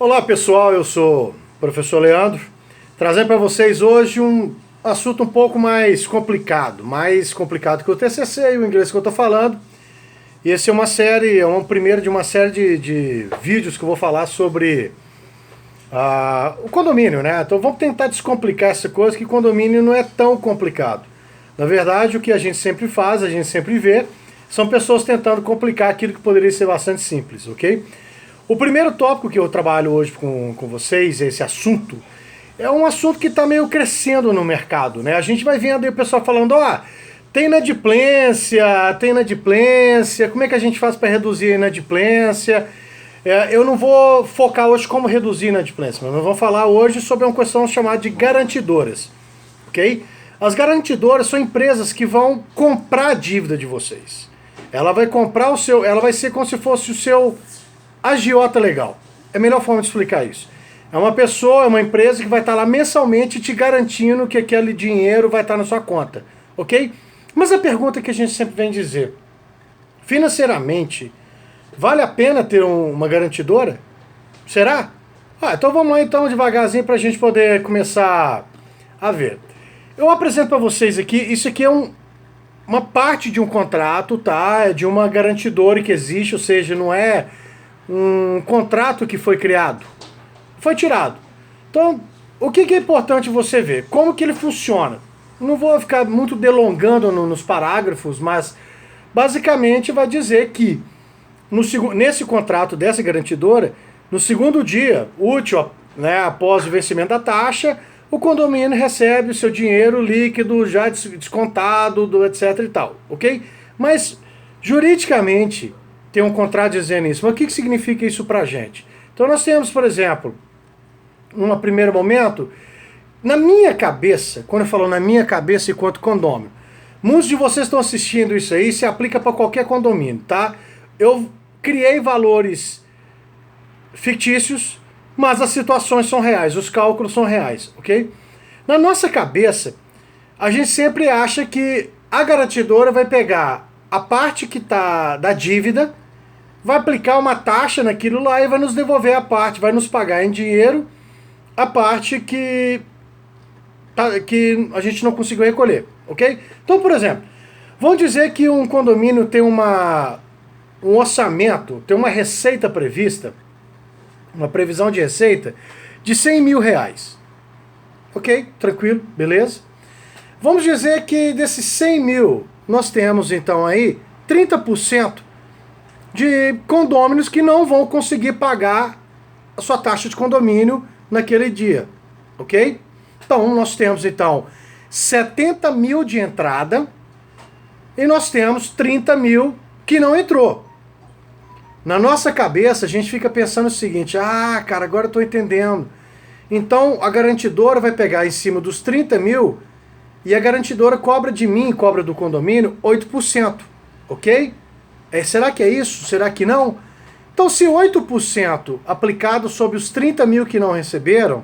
Olá pessoal, eu sou o professor Leandro, trazendo para vocês hoje um assunto um pouco mais complicado que o TCC e o inglês que eu estou falando. E esse é uma série, é um primeiro de uma série de vídeos que eu vou falar sobre o condomínio, né? Então vamos tentar descomplicar essa coisa, que condomínio não é tão complicado. Na verdade, o que a gente sempre faz, a gente sempre vê, são pessoas tentando complicar aquilo que poderia ser bastante simples, ok? O primeiro tópico que eu trabalho hoje com vocês, esse assunto, é um assunto que está meio crescendo no mercado, né? A gente vai vendo aí o pessoal falando, tem inadimplência, como é que a gente faz para reduzir a inadimplência? Eu não vou focar hoje como reduzir a inadimplência, mas nós vamos falar hoje sobre uma questão chamada de garantidoras, ok? As garantidoras são empresas que vão comprar a dívida de vocês. Ela vai comprar ela vai ser como se fosse o seu agiota legal. É a melhor forma de explicar isso. É uma pessoa, é uma empresa que vai estar lá mensalmente te garantindo que aquele dinheiro vai estar na sua conta, ok? Mas a pergunta que a gente sempre vem dizer, financeiramente, vale a pena ter uma garantidora? Será? Então vamos lá então devagarzinho para a gente poder começar a ver. Eu apresento para vocês aqui, isso aqui é uma parte de um contrato, tá? É de uma garantidora que existe, ou seja, não é um contrato que foi criado, foi tirado. Então, o que é importante você ver? Como que ele funciona? Não vou ficar muito delongando nos parágrafos, mas basicamente vai dizer que nesse contrato dessa garantidora, no segundo dia útil, né, após o vencimento da taxa, o condomínio recebe o seu dinheiro líquido já descontado, etc e tal, ok? Mas, juridicamente, tem um contrato dizendo isso. Mas o que significa isso pra gente? Então nós temos, por exemplo, num primeiro momento, na minha cabeça, quando eu falo na minha cabeça enquanto condomínio, muitos de vocês estão assistindo isso aí, se aplica para qualquer condomínio, tá? Eu criei valores fictícios, mas as situações são reais, os cálculos são reais, ok? Na nossa cabeça, a gente sempre acha que a garantidora vai pegar a parte que está da dívida, vai aplicar uma taxa naquilo lá e vai nos devolver a parte, vai nos pagar em dinheiro a parte que a gente não conseguiu recolher, ok? Então, por exemplo, vamos dizer que um condomínio tem um orçamento, tem uma receita prevista, uma previsão de receita de 100 mil reais. Ok? Tranquilo, beleza? Vamos dizer que desses 100 mil, nós temos então aí 30% de condôminos que não vão conseguir pagar a sua taxa de condomínio naquele dia. Ok? Então, nós temos então 70 mil de entrada e nós temos 30 mil que não entrou. Na nossa cabeça, a gente fica pensando o seguinte, cara, agora eu estou entendendo. Então, a garantidora vai pegar em cima dos 30 mil e a garantidora cobra de mim, cobra do condomínio, 8%, ok? Será que é isso? Será que não? Então, se 8% aplicado sobre os 30 mil que não receberam,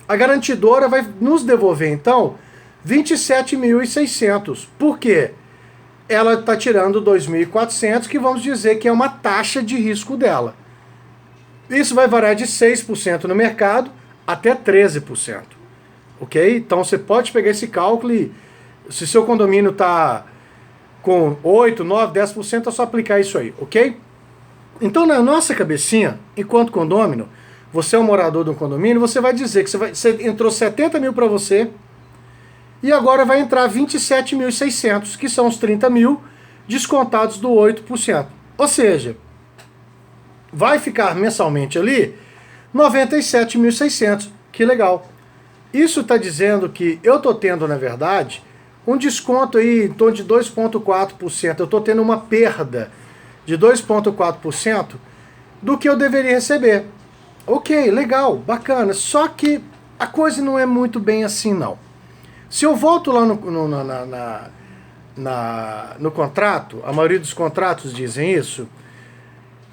a garantidora vai nos devolver, então, 27.600. Por quê? Ela está tirando 2.400, que vamos dizer que é uma taxa de risco dela. Isso vai variar de 6% no mercado até 13%. Ok? Então você pode pegar esse cálculo e, se seu condomínio está com 8, 9, 10%, é só aplicar isso aí, ok? Então, na nossa cabecinha, enquanto condômino, você é um morador de um condomínio, você vai dizer que você entrou 70 mil para você, e agora vai entrar 27.600, que são os 30 mil descontados do 8%. Ou seja, vai ficar mensalmente ali 97.600. Que legal. Isso está dizendo que eu estou tendo, na verdade, um desconto aí em torno de 2,4%. Eu estou tendo uma perda de 2,4% do que eu deveria receber. Ok, legal, bacana. Só que a coisa não é muito bem assim, não. Se eu volto lá no contrato, a maioria dos contratos dizem isso,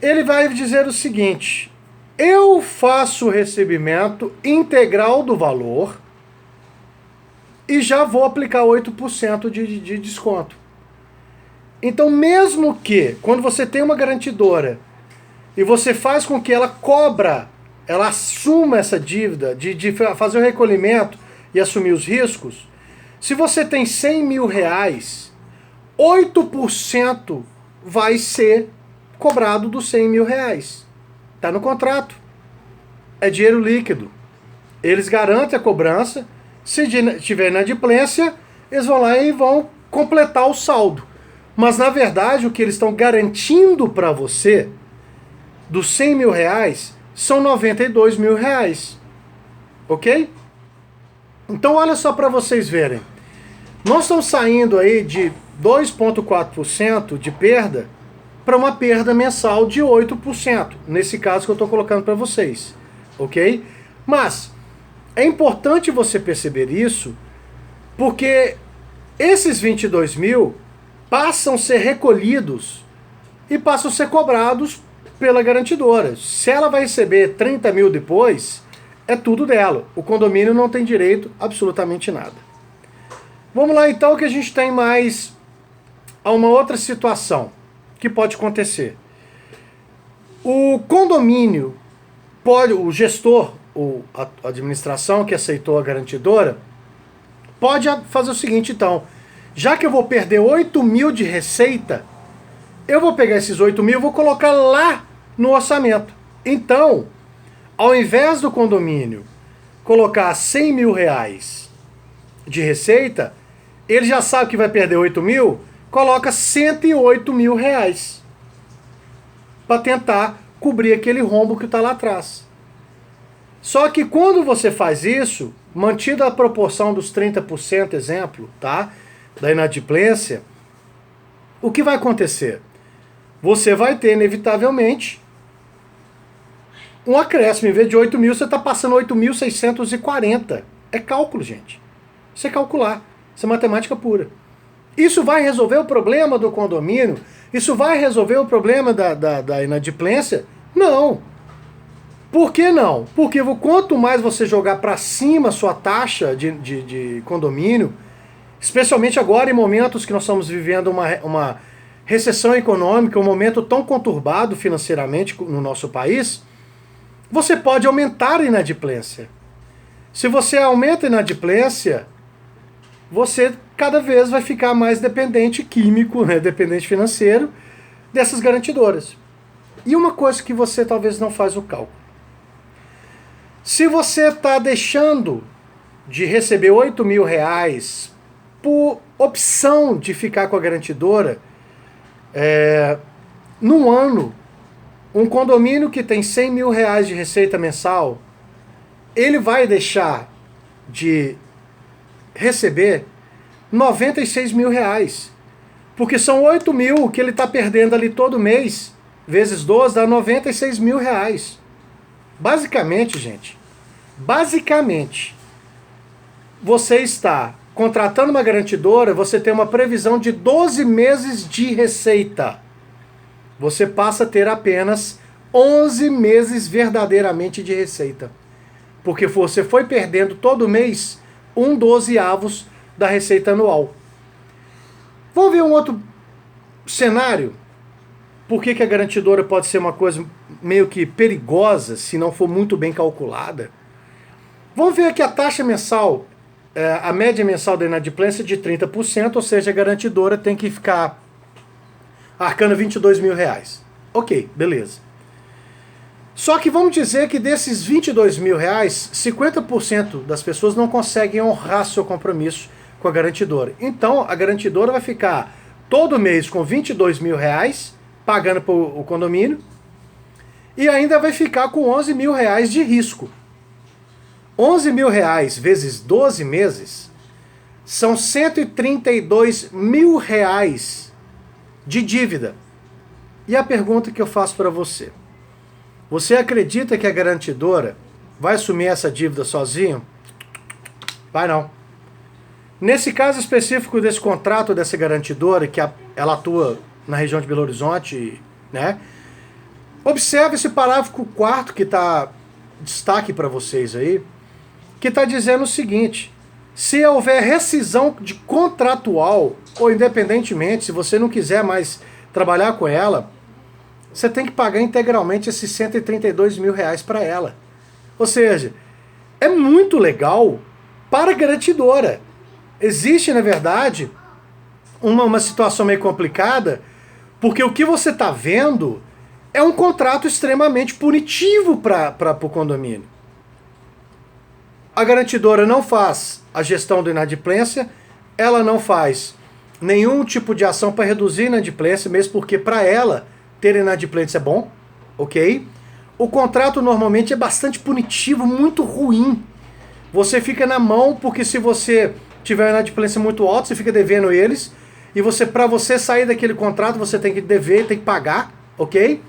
ele vai dizer o seguinte, eu faço o recebimento integral do valor e já vou aplicar 8% de desconto. Então, mesmo que, quando você tem uma garantidora e você faz com que ela ela assuma essa dívida, de fazer o recolhimento e assumir os riscos, se você tem 100 mil reais, 8% vai ser cobrado dos 100 mil reais. Está no contrato. É dinheiro líquido. Eles garantem a cobrança. Se tiver inadimplência, eles vão lá e vão completar o saldo. Mas, na verdade, o que eles estão garantindo para você, dos 100 mil reais, são 92 mil reais. Ok? Então, olha só para vocês verem. Nós estamos saindo aí de 2,4% de perda para uma perda mensal de 8%. Nesse caso que eu estou colocando para vocês. Ok? Mas é importante você perceber isso, porque esses 22 mil passam a ser recolhidos e passam a ser cobrados pela garantidora. Se ela vai receber 30 mil depois, é tudo dela. O condomínio não tem direito a absolutamente nada. Vamos lá então, que a gente tem mais uma outra situação que pode acontecer. O condomínio pode, o gestor, ou a administração que aceitou a garantidora, pode fazer o seguinte então: já que eu vou perder 8 mil de receita, eu vou pegar esses 8 mil e vou colocar lá no orçamento. Então, ao invés do condomínio colocar 100 mil reais de receita, ele já sabe que vai perder 8 mil, coloca 108 mil reais para tentar cobrir aquele rombo que está lá atrás. Só que quando você faz isso, mantida a proporção dos 30%, exemplo, tá? Da inadimplência, o que vai acontecer? Você vai ter, inevitavelmente, um acréscimo. Em vez de 8 mil, você está passando 8.640. É cálculo, gente. Você calcular. Isso é matemática pura. Isso vai resolver o problema do condomínio? Isso vai resolver o problema da inadimplência? Não. Por que não? Porque quanto mais você jogar para cima a sua taxa de condomínio, especialmente agora em momentos que nós estamos vivendo uma recessão econômica, um momento tão conturbado financeiramente no nosso país, você pode aumentar a inadimplência. Se você aumenta a inadimplência, você cada vez vai ficar mais dependente químico, né, dependente financeiro dessas garantidoras. E uma coisa que você talvez não faz o cálculo. Se você está deixando de receber 8 mil reais por opção de ficar com a garantidora, num ano, um condomínio que tem 100 mil reais de receita mensal, ele vai deixar de receber 96 mil reais. Porque são 8 mil que ele está perdendo ali todo mês, vezes 12, dá 96 mil reais. Basicamente, gente, você está contratando uma garantidora, você tem uma previsão de 12 meses de receita. Você passa a ter apenas 11 meses verdadeiramente de receita. Porque você foi perdendo todo mês 1/12 da receita anual. Vamos ver um outro cenário? Por que a garantidora pode ser uma coisa meio que perigosa se não for muito bem calculada? Vamos ver aqui a taxa mensal, a média mensal da inadimplência de 30%, ou seja, a garantidora tem que ficar arcando 22 mil reais. Ok, beleza. Só que vamos dizer que desses 22 mil reais, 50% das pessoas não conseguem honrar seu compromisso com a garantidora. Então, a garantidora vai ficar todo mês com 22 mil reais, pagando para o condomínio, e ainda vai ficar com 11 mil reais de risco. 11 mil reais vezes 12 meses são 132 mil reais de dívida. E a pergunta que eu faço para você: você acredita que a garantidora vai assumir essa dívida sozinho? Vai não. Nesse caso específico desse contrato dessa garantidora, que ela atua na região de Belo Horizonte, né? Observe esse parágrafo 4º que está destaque para vocês aí, que está dizendo o seguinte: se houver rescisão de contratual, ou independentemente, se você não quiser mais trabalhar com ela, você tem que pagar integralmente esses 132 mil reais para ela. Ou seja, é muito legal para a garantidora. Existe, na verdade, uma situação meio complicada, porque o que você está vendo é um contrato extremamente punitivo para o condomínio. A garantidora não faz a gestão da inadimplência, ela não faz nenhum tipo de ação para reduzir a inadimplência, mesmo porque para ela ter inadimplência é bom, ok? O contrato normalmente é bastante punitivo, muito ruim. Você fica na mão porque se você tiver uma inadimplência muito alta, você fica devendo eles, e para você sair daquele contrato, você tem que dever, tem que pagar, ok?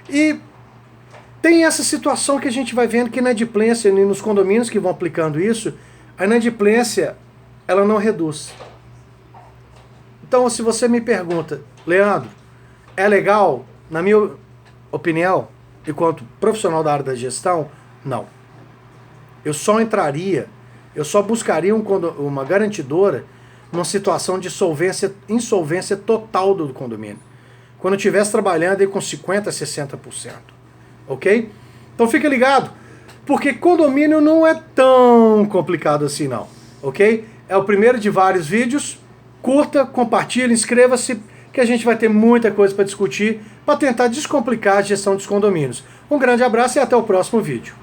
E tem essa situação que a gente vai vendo que a inadimplência, nos condomínios que vão aplicando isso, a inadimplência, ela não reduz. Então, se você me pergunta, Leandro, é legal? Na minha opinião, enquanto profissional da área da gestão, não. Eu só buscaria uma garantidora numa situação de insolvência total do condomínio. Quando eu estivesse trabalhando aí com 50%, 60%. Ok? Então fica ligado, porque condomínio não é tão complicado assim não. Ok? É o primeiro de vários vídeos. Curta, compartilhe, inscreva-se, que a gente vai ter muita coisa para discutir, para tentar descomplicar a gestão dos condomínios. Um grande abraço e até o próximo vídeo.